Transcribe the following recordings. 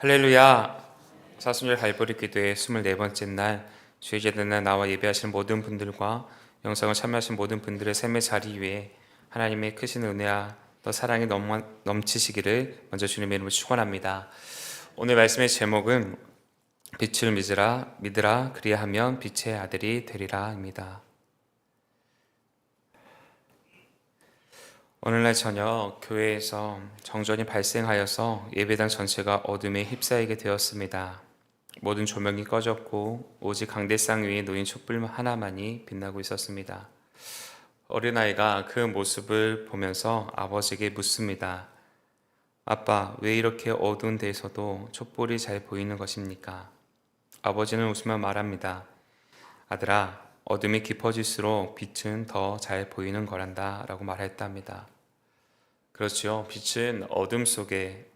할렐루야. 사순절 갈보리 기도의 24번째 날 주의 제단에 나와 예배하신 모든 분들과 영상을 참여하신 모든 분들의 삶의 자리 위에 하나님의 크신 은혜와 또 사랑이 넘치시기를 먼저 주님의 이름으로 축원합니다. 오늘 말씀의 제목은 빛을 믿으라 그리하면 빛의 아들이 되리라입니다. 오늘날 저녁 교회에서 정전이 발생하여서 예배당 전체가 어둠에 휩싸이게 되었습니다. 모든 조명이 꺼졌고 오직 강대상 위에 놓인 촛불 하나만이 빛나고 있었습니다. 어린아이가 그 모습을 보면서 아버지에게 묻습니다. 아빠, 왜 이렇게 어두운 데에서도 촛불이 잘 보이는 것입니까? 아버지는 웃으며 말합니다. 아들아, 어둠이 깊어질수록 빛은 더 잘 보이는 거란다 라고 말했답니다. 그렇죠. 빛은 어둠 속에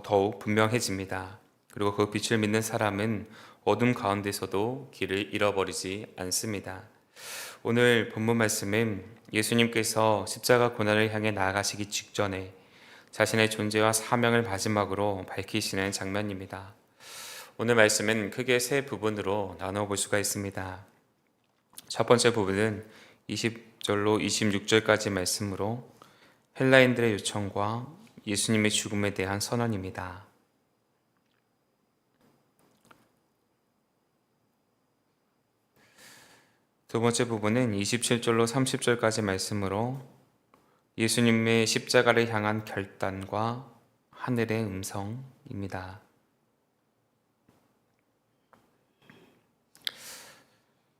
더욱 분명해집니다. 그리고 그 빛을 믿는 사람은 어둠 가운데서도 길을 잃어버리지 않습니다. 오늘 본문 말씀은 예수님께서 십자가 고난을 향해 나아가시기 직전에 자신의 존재와 사명을 마지막으로 밝히시는 장면입니다. 오늘 말씀은 크게 세 부분으로 나눠볼 수가 있습니다. 첫 번째 부분은 20절로 26절까지 말씀으로 헬라인들의 요청과 예수님의 죽음에 대한 선언입니다. 두 번째 부분은 27절로 30절까지 말씀으로 예수님의 십자가를 향한 결단과 하늘의 음성입니다.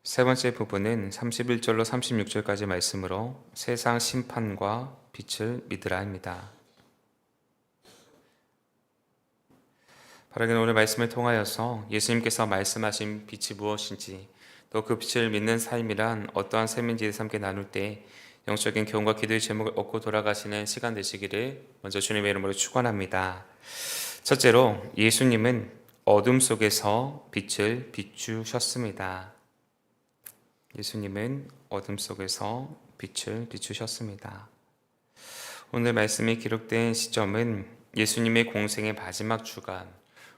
세 번째 부분은 31절로 36절까지 말씀으로 세상 심판과 빛을 믿으라입니다. 바라기는 오늘 말씀을 통하여서 예수님께서 말씀하신 빛이 무엇인지 또 그 빛을 믿는 삶이란 어떠한 삶인지에 대해서 함께 나눌 때 영적인 교훈과 기도의 제목을 얻고 돌아가시는 시간 되시기를 먼저 주님의 이름으로 축원합니다. 첫째로 예수님은 어둠 속에서 빛을 비추셨습니다. 예수님은 어둠 속에서 빛을 비추셨습니다. 오늘 말씀이 기록된 시점은 예수님의 공생의 마지막 주간,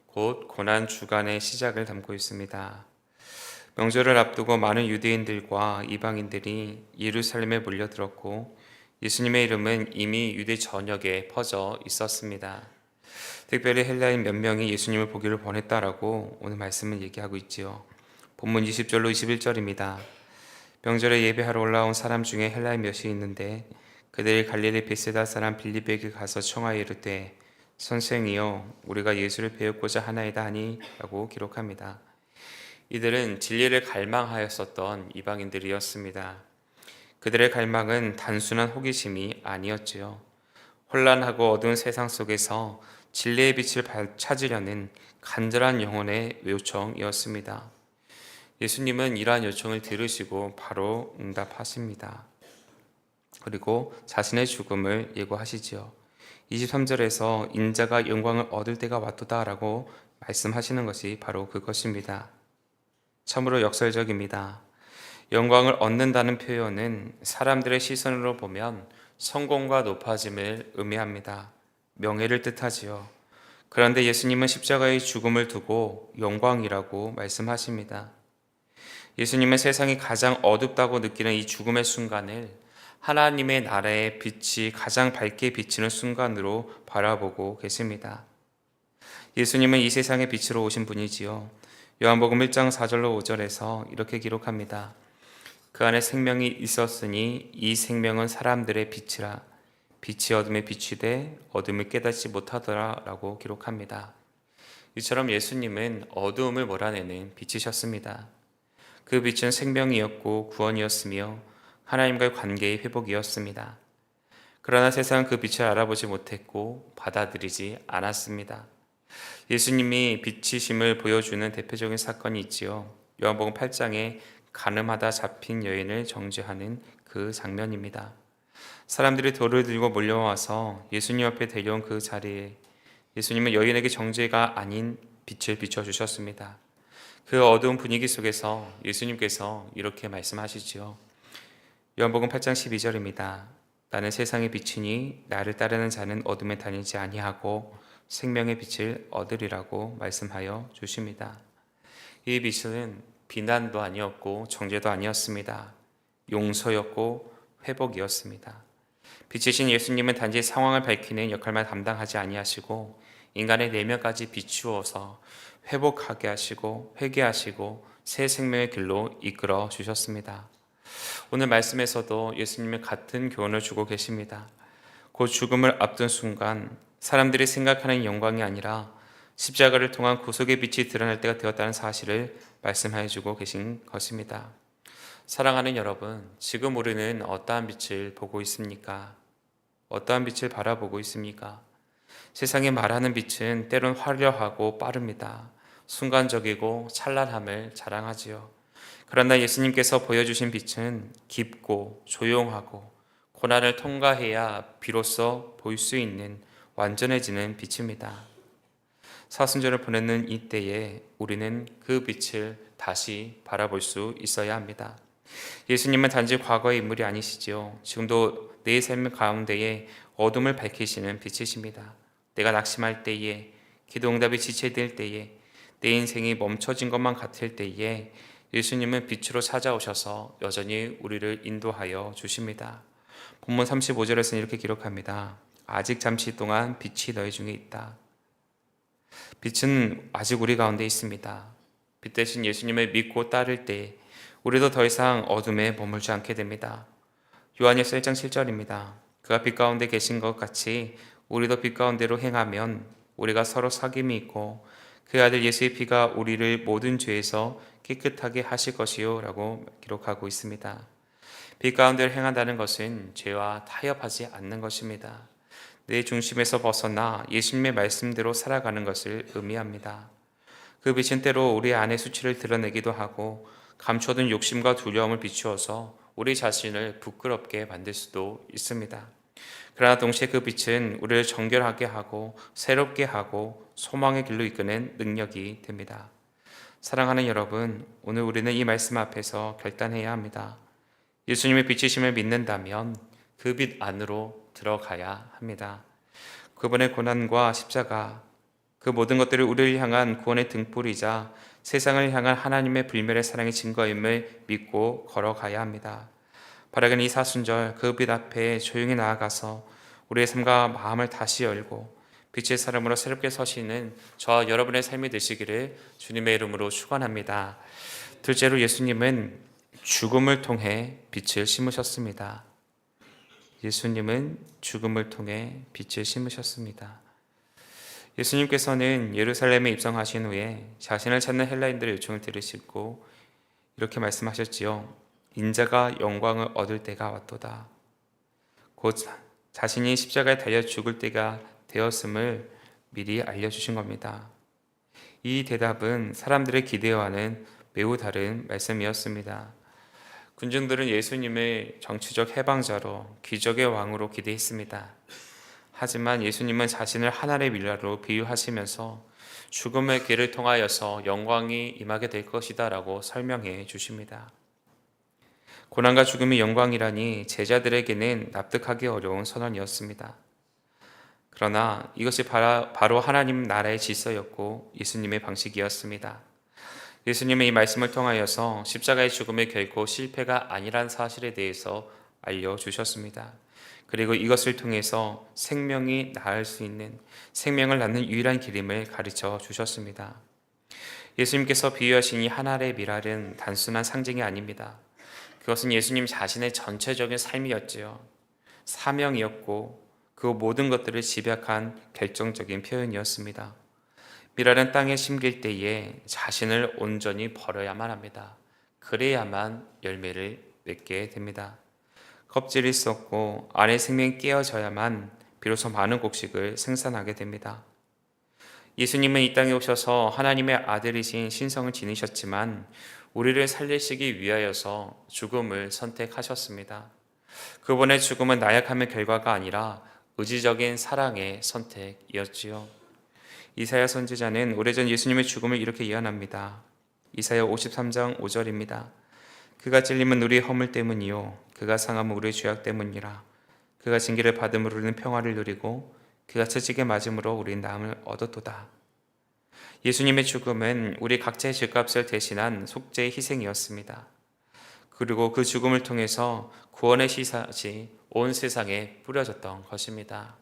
곧 고난 주간의 시작을 담고 있습니다. 명절을 앞두고 많은 유대인들과 이방인들이 예루살렘에 몰려들었고 예수님의 이름은 이미 유대 전역에 퍼져 있었습니다. 특별히 헬라인 몇 명이 예수님을 보기를 원했다라고 오늘 말씀을 얘기하고 있지요. 본문 20절로 21절입니다. 명절에 예배하러 올라온 사람 중에 헬라인 몇이 있는데 그들이 갈릴리 베세다 사람 빌립에게 가서 청하여 이르되 선생이여 우리가 예수를 배우고자 하나이다 하니 라고 기록합니다. 이들은 진리를 갈망하였었던 이방인들이었습니다. 그들의 갈망은 단순한 호기심이 아니었지요. 혼란하고 어두운 세상 속에서 진리의 빛을 찾으려는 간절한 영혼의 요청이었습니다. 예수님은 이러한 요청을 들으시고 바로 응답하십니다. 그리고 자신의 죽음을 예고하시지요. 23절에서 인자가 영광을 얻을 때가 왔도다 라고 말씀하시는 것이 바로 그것입니다. 참으로 역설적입니다. 영광을 얻는다는 표현은 사람들의 시선으로 보면 성공과 높아짐을 의미합니다. 명예를 뜻하지요. 그런데 예수님은 십자가의 죽음을 두고 영광이라고 말씀하십니다. 예수님은 세상이 가장 어둡다고 느끼는 이 죽음의 순간을 하나님의 나라의 빛이 가장 밝게 비치는 순간으로 바라보고 계십니다. 예수님은 이 세상의 빛으로 오신 분이지요. 요한복음 1장 4절로 5절에서 이렇게 기록합니다. 그 안에 생명이 있었으니 이 생명은 사람들의 빛이라 빛이 어둠에 비추되 어둠을 깨닫지 못하더라 라고 기록합니다. 이처럼 예수님은 어두움을 몰아내는 빛이셨습니다. 그 빛은 생명이었고 구원이었으며 하나님과의 관계의 회복이었습니다. 그러나 세상은 그 빛을 알아보지 못했고 받아들이지 않았습니다. 예수님이 빛이심을 보여주는 대표적인 사건이 있지요. 요한복음 8장에 간음하다 잡힌 여인을 정죄하는 그 장면입니다. 사람들이 돌을 들고 몰려와서 예수님 앞에 데려온 그 자리에 예수님은 여인에게 정죄가 아닌 빛을 비춰주셨습니다. 그 어두운 분위기 속에서 예수님께서 이렇게 말씀하시지요. 요한복음 8장 12절입니다. 나는 세상의 빛이니 나를 따르는 자는 어둠에 다니지 아니하고 생명의 빛을 얻으리라고 말씀하여 주십니다. 이 빛은 비난도 아니었고 정죄도 아니었습니다. 용서였고 회복이었습니다. 빛이신 예수님은 단지 상황을 밝히는 역할만 담당하지 아니하시고 인간의 내면까지 비추어서 회복하게 하시고 회개하시고 새 생명의 길로 이끌어 주셨습니다. 오늘 말씀에서도 예수님은 같은 교훈을 주고 계십니다. 곧 죽음을 앞둔 순간 사람들이 생각하는 영광이 아니라 십자가를 통한 구속의 빛이 드러날 때가 되었다는 사실을 말씀해 주고 계신 것입니다. 사랑하는 여러분, 지금 우리는 어떠한 빛을 보고 있습니까? 어떠한 빛을 바라보고 있습니까? 세상이 말하는 빛은 때론 화려하고 빠릅니다. 순간적이고 찬란함을 자랑하지요. 그러나 예수님께서 보여주신 빛은 깊고 조용하고 고난을 통과해야 비로소 볼 수 있는 완전해지는 빛입니다. 사순절을 보내는 이때에 우리는 그 빛을 다시 바라볼 수 있어야 합니다. 예수님은 단지 과거의 인물이 아니시지요. 지금도 내 삶 가운데에 어둠을 밝히시는 빛이십니다. 내가 낙심할 때에, 기도응답이 지체될 때에, 내 인생이 멈춰진 것만 같을 때에 예수님은 빛으로 찾아오셔서 여전히 우리를 인도하여 주십니다. 본문 35절에서는 이렇게 기록합니다. 아직 잠시 동안 빛이 너희 중에 있다. 빛은 아직 우리 가운데 있습니다. 빛 대신 예수님을 믿고 따를 때 우리도 더 이상 어둠에 머물지 않게 됩니다. 요한일서 1장 7절입니다. 그가 빛 가운데 계신 것 같이 우리도 빛 가운데로 행하면 우리가 서로 사귐이 있고 그 아들 예수의 피가 우리를 모든 죄에서 깨끗하게 하실 것이요 라고 기록하고 있습니다. 빛 가운데를 행한다는 것은 죄와 타협하지 않는 것입니다. 내 중심에서 벗어나 예수님의 말씀대로 살아가는 것을 의미합니다. 그 빛은 때로 우리 안의 수치를 드러내기도 하고 감춰둔 욕심과 두려움을 비추어서 우리 자신을 부끄럽게 만들 수도 있습니다. 그러나 동시에 그 빛은 우리를 정결하게 하고 새롭게 하고 소망의 길로 이끄는 능력이 됩니다. 사랑하는 여러분, 오늘 우리는 이 말씀 앞에서 결단해야 합니다. 예수님의 빛이심을 믿는다면 그 빛 안으로 들어가야 합니다. 그분의 고난과 십자가, 그 모든 것들을 우리를 향한 구원의 등불이자 세상을 향한 하나님의 불멸의 사랑의 증거임을 믿고 걸어가야 합니다. 바라긴 이 사순절 그 빛 앞에 조용히 나아가서 우리의 삶과 마음을 다시 열고 빛의 사람으로 새롭게 서시는 저와 여러분의 삶이 되시기를 주님의 이름으로 축원합니다. 둘째로 예수님은 죽음을 통해 빛을 심으셨습니다. 예수님은 죽음을 통해 빛을 심으셨습니다. 예수님께서는 예루살렘에 입성하신 후에 자신을 찾는 헬라인들의 요청을 들으시고 이렇게 말씀하셨지요. 인자가 영광을 얻을 때가 왔도다. 곧 자신이 십자가에 달려 죽을 때가 되었음을 미리 알려주신 겁니다. 이 대답은 사람들의 기대와는 매우 다른 말씀이었습니다. 군중들은 예수님을 정치적 해방자로 기적의 왕으로 기대했습니다. 하지만 예수님은 자신을 하늘의 밀라로 비유하시면서 죽음의 길을 통하여서 영광이 임하게 될 것이다 라고 설명해 주십니다. 고난과 죽음이 영광이라니 제자들에게는 납득하기 어려운 선언이었습니다. 그러나 이것이 바로 하나님 나라의 질서였고 예수님의 방식이었습니다. 예수님은 이 말씀을 통하여서 십자가의 죽음이 결코 실패가 아니란 사실에 대해서 알려주셨습니다. 그리고 이것을 통해서 생명이 나을 수 있는, 생명을 낳는 유일한 길임을 가르쳐 주셨습니다. 예수님께서 비유하신 이 하늘의 미랄은 단순한 상징이 아닙니다. 그것은 예수님 자신의 전체적인 삶이었지요. 사명이었고 그 모든 것들을 집약한 결정적인 표현이었습니다. 미랄은 땅에 심길 때에 자신을 온전히 버려야만 합니다. 그래야만 열매를 맺게 됩니다. 껍질이 썩고 안의 생명이 깨어져야만 비로소 많은 곡식을 생산하게 됩니다. 예수님은 이 땅에 오셔서 하나님의 아들이신 신성을 지니셨지만 우리를 살리시기 위하여서 죽음을 선택하셨습니다. 그분의 죽음은 나약함의 결과가 아니라 의지적인 사랑의 선택이었지요. 이사야 선지자는 오래전 예수님의 죽음을 이렇게 예언합니다. 이사야 53장 5절입니다. 그가 찔림은 우리의 허물 때문이요 그가 상함은 우리의 죄악 때문이라. 그가 징계를 받음으로 우리는 평화를 누리고 그가 채찍에 맞음으로 우린 나음을 얻었도다. 예수님의 죽음은 우리 각자의 죄값을 대신한 속죄의 희생이었습니다. 그리고 그 죽음을 통해서 구원의 씨앗이 온 세상에 뿌려졌던 것입니다.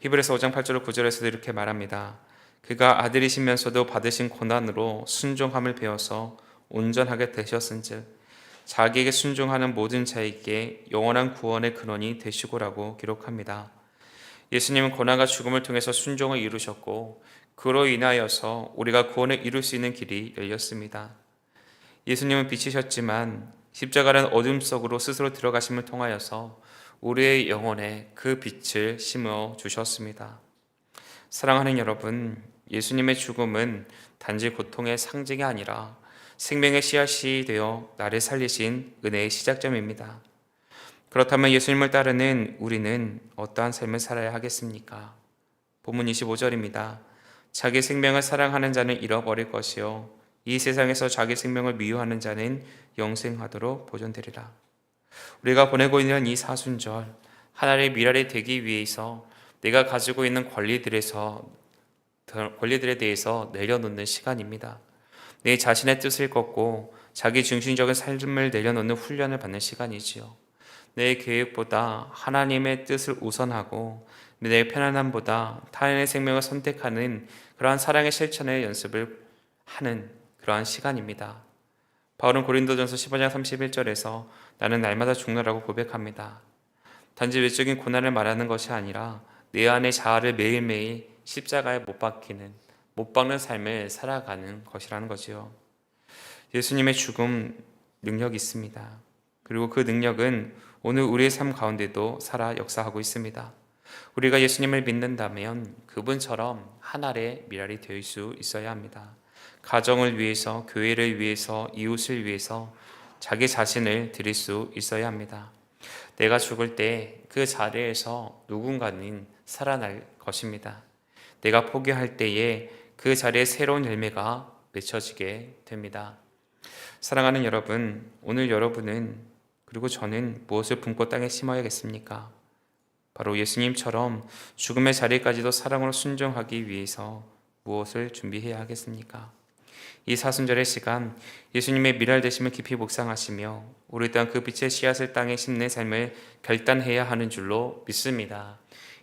히브리서 5장 8절 9절에서도 이렇게 말합니다. 그가 아들이시면서도 받으신 고난으로 순종함을 배워서 온전하게 되셨은즉 자기에게 순종하는 모든 자에게 영원한 구원의 근원이 되시고라고 기록합니다. 예수님은 고난과 죽음을 통해서 순종을 이루셨고 그로 인하여서 우리가 구원을 이룰 수 있는 길이 열렸습니다. 예수님은 빛이셨지만 십자가라는 어둠 속으로 스스로 들어가심을 통하여서 우리의 영혼에 그 빛을 심어 주셨습니다. 사랑하는 여러분, 예수님의 죽음은 단지 고통의 상징이 아니라 생명의 씨앗이 되어 나를 살리신 은혜의 시작점입니다. 그렇다면 예수님을 따르는 우리는 어떠한 삶을 살아야 하겠습니까? 본문 25절입니다. 자기 생명을 사랑하는 자는 잃어버릴 것이요 이 세상에서 자기 생명을 미워하는 자는 영생하도록 보존되리라. 우리가 보내고 있는 이 사순절, 하나님의 미랄이 되기 위해서 내가 가지고 있는 권리들에 대해서 내려놓는 시간입니다. 내 자신의 뜻을 꺾고 자기 중심적인 삶을 내려놓는 훈련을 받는 시간이지요. 내 계획보다 하나님의 뜻을 우선하고 내 편안함보다 타인의 생명을 선택하는 그러한 사랑의 실천의 연습을 하는 그러한 시간입니다. 바울은 고린도전서 15장 31절에서 나는 날마다 죽노라고 고백합니다. 단지 외적인 고난을 말하는 것이 아니라 내 안의 자아를 매일매일 십자가에 못 박는 삶을 살아가는 것이라는 거지요. 예수님의 죽음 능력이 있습니다. 그리고 그 능력은 오늘 우리의 삶 가운데도 살아 역사하고 있습니다. 우리가 예수님을 믿는다면 그분처럼 하늘의 미랄이 될 수 있어야 합니다. 가정을 위해서, 교회를 위해서, 이웃을 위해서 자기 자신을 드릴 수 있어야 합니다. 내가 죽을 때 그 자리에서 누군가는 살아날 것입니다. 내가 포기할 때에 그 자리에 새로운 열매가 맺혀지게 됩니다. 사랑하는 여러분, 오늘 여러분은 그리고 저는 무엇을 품고 땅에 심어야겠습니까? 바로 예수님처럼 죽음의 자리까지도 사랑으로 순종하기 위해서 무엇을 준비해야 하겠습니까? 이 사순절의 시간 예수님의 미랄되심을 깊이 묵상하시며 우리 또한 그 빛의 씨앗을 땅에 심는 삶을 결단해야 하는 줄로 믿습니다.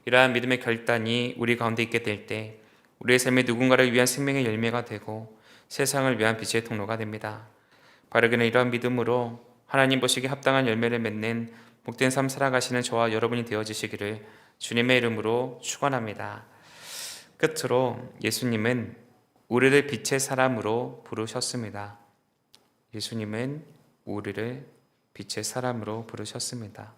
이러한 믿음의 결단이 우리 가운데 있게 될 때 우리의 삶에 누군가를 위한 생명의 열매가 되고 세상을 위한 빛의 통로가 됩니다. 바르게는 이러한 믿음으로 하나님 보시기에 합당한 열매를 맺는 복된 삶 살아가시는 저와 여러분이 되어주시기를 주님의 이름으로 축원합니다. 끝으로 예수님은 우리를 빛의 사람으로 부르셨습니다. 예수님은 우리를 빛의 사람으로 부르셨습니다.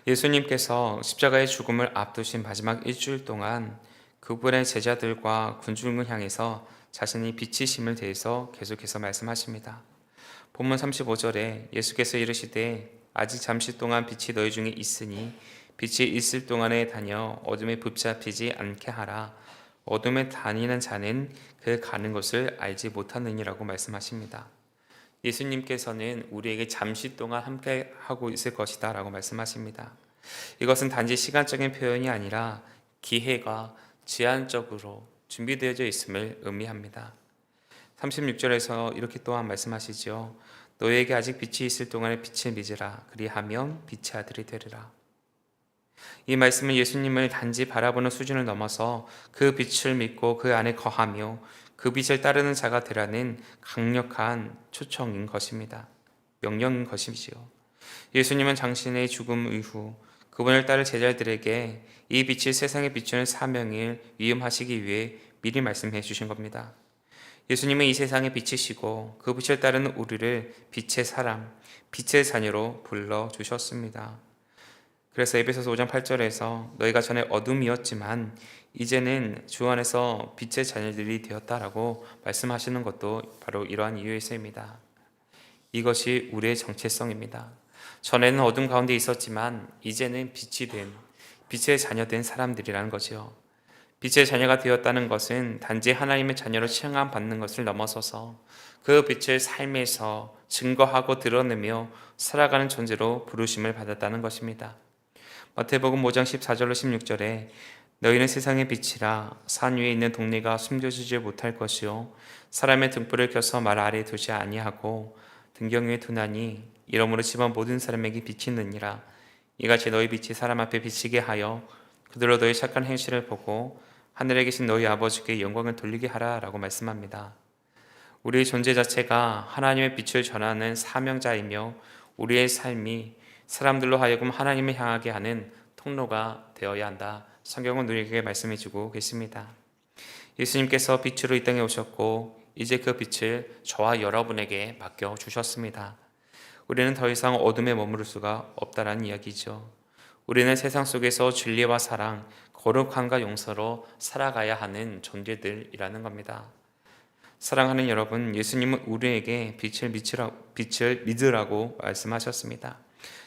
예수님께서 십자가의 죽음을 앞두신 마지막 일주일 동안 그분의 제자들과 군중을 향해서 자신이 빛이심을 대해서 계속해서 말씀하십니다. 본문 35절에 예수께서 이르시되 아직 잠시 동안 빛이 너희 중에 있으니 빛이 있을 동안에 다녀 어둠에 붙잡히지 않게 하라. 어둠에 다니는 자는 그 가는 것을 알지 못하느니라고 말씀하십니다. 예수님께서는 우리에게 잠시 동안 함께 하고 있을 것이다 라고 말씀하십니다. 이것은 단지 시간적인 표현이 아니라 기회가 제한적으로 준비되어져 있음을 의미합니다. 36절에서 이렇게 또한 말씀하시죠. 너에게 아직 빛이 있을 동안에 빛을 맺으라. 그리하면 빛의 아들이 되리라. 이 말씀은 예수님을 단지 바라보는 수준을 넘어서 그 빛을 믿고 그 안에 거하며 그 빛을 따르는 자가 되라는 강력한 초청인 것입니다. 명령인 것이지요. 예수님은 당신의 죽음 이후 그분을 따를 제자들에게 이 빛이 세상에 비추는 사명을 위임하시기 위해 미리 말씀해 주신 겁니다. 예수님은 이 세상의 빛이시고 그 빛을 따르는 우리를 빛의 사람, 빛의 자녀로 불러주셨습니다. 그래서 에베소서 5장 8절에서 너희가 전에 어둠이었지만 이제는 주 안에서 빛의 자녀들이 되었다라고 말씀하시는 것도 바로 이러한 이유에서입니다. 이것이 우리의 정체성입니다. 전에는 어둠 가운데 있었지만 이제는 빛이 된, 빛의 자녀 된 사람들이라는 거죠. 빛의 자녀가 되었다는 것은 단지 하나님의 자녀로 칭함받는 것을 넘어서서 그 빛을 삶에서 증거하고 드러내며 살아가는 존재로 부르심을 받았다는 것입니다. 마태복음 5장 14절로 16절에 너희는 세상의 빛이라. 산 위에 있는 동네가 숨겨지지 못할 것이요 사람의 등불을 켜서 말 아래에 두지 아니하고 등경 위에 두나니 이러므로 집안 모든 사람에게 빛이 있느니라. 이같이 너희 빛이 사람 앞에 비치게 하여 그들로 너희 착한 행실을 보고 하늘에 계신 너희 아버지께 영광을 돌리게 하라 라고 말씀합니다. 우리의 존재 자체가 하나님의 빛을 전하는 사명자이며 우리의 삶이 사람들로 하여금 하나님을 향하게 하는 통로가 되어야 한다. 성경은 우리에게 말씀해 주고 계십니다. 예수님께서 빛으로 이 땅에 오셨고 이제 그 빛을 저와 여러분에게 맡겨 주셨습니다. 우리는 더 이상 어둠에 머무를 수가 없다라는 이야기죠. 우리는 세상 속에서 진리와 사랑, 거룩함과 용서로 살아가야 하는 존재들이라는 겁니다. 사랑하는 여러분, 예수님은 우리에게 빛을 믿으라고 말씀하셨습니다.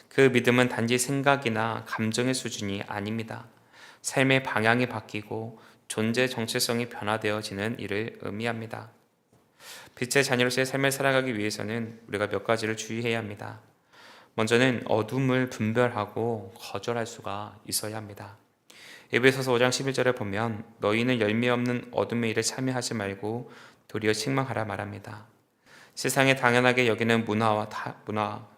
그 믿음은 단지 생각이나 감정의 수준이 아닙니다. 삶의 방향이 바뀌고 존재 정체성이 변화되어지는 일을 의미합니다. 빛의 자녀로서의 삶을 살아가기 위해서는 우리가 몇 가지를 주의해야 합니다. 먼저는 어둠을 분별하고 거절할 수가 있어야 합니다. 에베소서 5장 11절에 보면 너희는 열매 없는 어둠의 일에 참여하지 말고 도리어 책망하라 말합니다. 세상에 당연하게 여기는 문화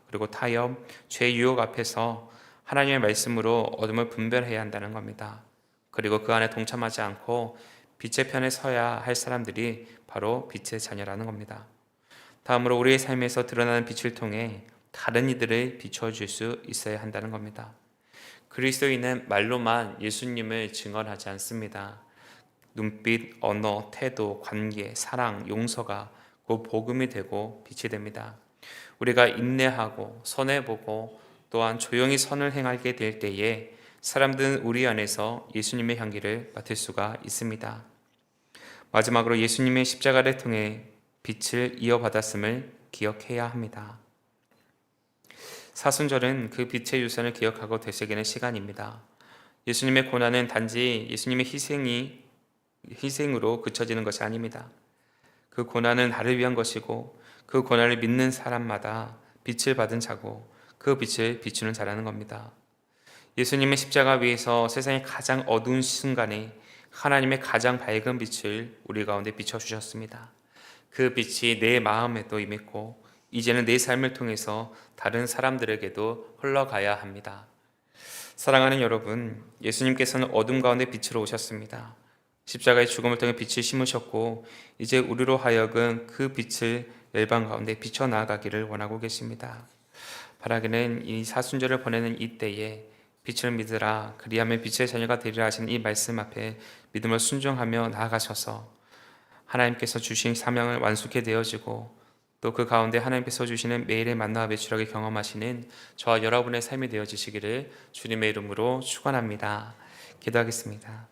그리고 타협, 죄 유혹 앞에서 하나님의 말씀으로 어둠을 분별해야 한다는 겁니다. 그리고 그 안에 동참하지 않고 빛의 편에 서야 할 사람들이 바로 빛의 자녀라는 겁니다. 다음으로 우리의 삶에서 드러나는 빛을 통해 다른 이들을 비춰줄 수 있어야 한다는 겁니다. 그리스도인은 말로만 예수님을 증언하지 않습니다. 눈빛, 언어, 태도, 관계, 사랑, 용서가 곧 복음이 되고 빛이 됩니다. 우리가 인내하고 선해보고 또한 조용히 선을 행하게 될 때에 사람들은 우리 안에서 예수님의 향기를 맡을 수가 있습니다. 마지막으로 예수님의 십자가를 통해 빛을 이어받았음을 기억해야 합니다. 사순절은 그 빛의 유산을 기억하고 되새기는 시간입니다. 예수님의 고난은 단지 예수님의 희생으로 그쳐지는 것이 아닙니다. 그 고난은 나를 위한 것이고 그 고난을 믿는 사람마다 빛을 받은 자고 그 빛을 비추는 자라는 겁니다. 예수님의 십자가 위에서 세상의 가장 어두운 순간에 하나님의 가장 밝은 빛을 우리 가운데 비춰주셨습니다. 그 빛이 내 마음에도 임했고 이제는 내 삶을 통해서 다른 사람들에게도 흘러가야 합니다. 사랑하는 여러분, 예수님께서는 어둠 가운데 빛으로 오셨습니다. 십자가의 죽음을 통해 빛을 심으셨고 이제 우리로 하여금 그 빛을 열방 가운데 비춰 나아가기를 원하고 계십니다. 바라기는 이 사순절을 보내는 이때에 빛을 믿으라 그리하면 빛의 자녀가 되리라 하신 이 말씀 앞에 믿음을 순종하며 나아가셔서 하나님께서 주신 사명을 완수케 되어지고 또 그 가운데 하나님께서 주시는 매일의 만나와 매출하게 경험하시는 저와 여러분의 삶이 되어지시기를 주님의 이름으로 축원합니다. 기도하겠습니다.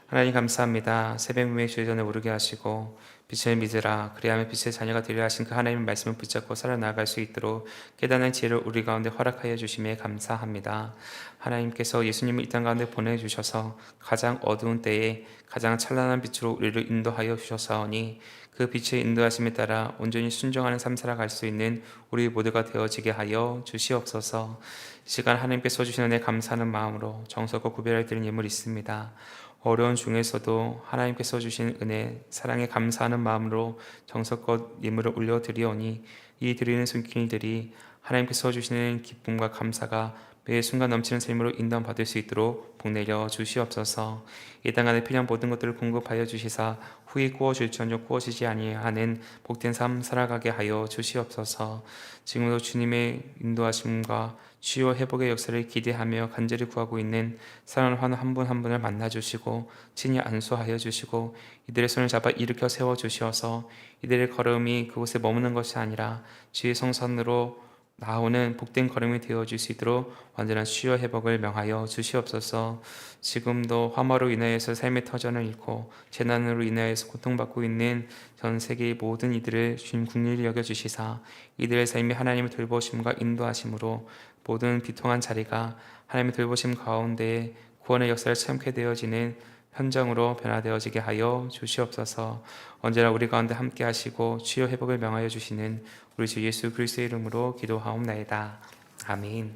하나님 감사합니다. 새벽 문의 주의 전에 오르게 하시고 빛을 믿으라 그리하면 빛의 자녀가 되리라 하신 그 하나님의 말씀을 붙잡고 살아나갈 수 있도록 깨닫는 지혜를 우리 가운데 허락하여 주심에 감사합니다. 하나님께서 예수님을 이 땅 가운데 보내주셔서 가장 어두운 때에 가장 찬란한 빛으로 우리를 인도하여 주셨사오니 그 빛의 인도하심에 따라 온전히 순종하는 삶 살아갈 수 있는 우리 모두가 되어지게 하여 주시옵소서. 이 시간 하나님께서 주시는 은혜 감사하는 마음으로 정성껏 구별할 드린 예물이 있습니다. 어려운 중에서도 하나님께서 주신 은혜, 사랑에 감사하는 마음으로 정성껏 예물을 올려드리오니 이 드리는 손길들이 하나님께서 주시는 기쁨과 감사가 매 순간 넘치는 삶으로 인도받을 수 있도록 복내려 주시옵소서. 이 땅 안에 필요한 모든 것들을 공급하여 주시사 후히 구워줄지언정 구워지지 아니하는 복된 삶 살아가게 하여 주시옵소서. 지금도 주님의 인도하심과 치유 회복의 역사를 기대하며 간절히 구하고 있는 사랑하는 한 분 한 분을 만나주시고 친히 안수하여 주시고 이들의 손을 잡아 일으켜 세워주시어서 이들의 걸음이 그곳에 머무는 것이 아니라 주의 성산으로 나오는 복된 걸음이 되어줄 수 있도록 완전한 치유 회복을 명하여 주시옵소서. 지금도 화마로 인하여서 삶의 터전을 잃고 재난으로 인하여서 고통받고 있는 전 세계의 모든 이들을 주님 긍휼히 여겨주시사 이들의 삶이 하나님의 돌보심과 인도하심으로 모든 비통한 자리가 하나님의 돌보심 가운데 구원의 역사를 참게 되어지는 현장으로 변화되어지게 하여 주시옵소서. 언제나 우리 가운데 함께 하시고 치유 회복을 명하여 주시는 우리 주 예수 그리스도의 이름으로 기도하옵나이다. 아멘.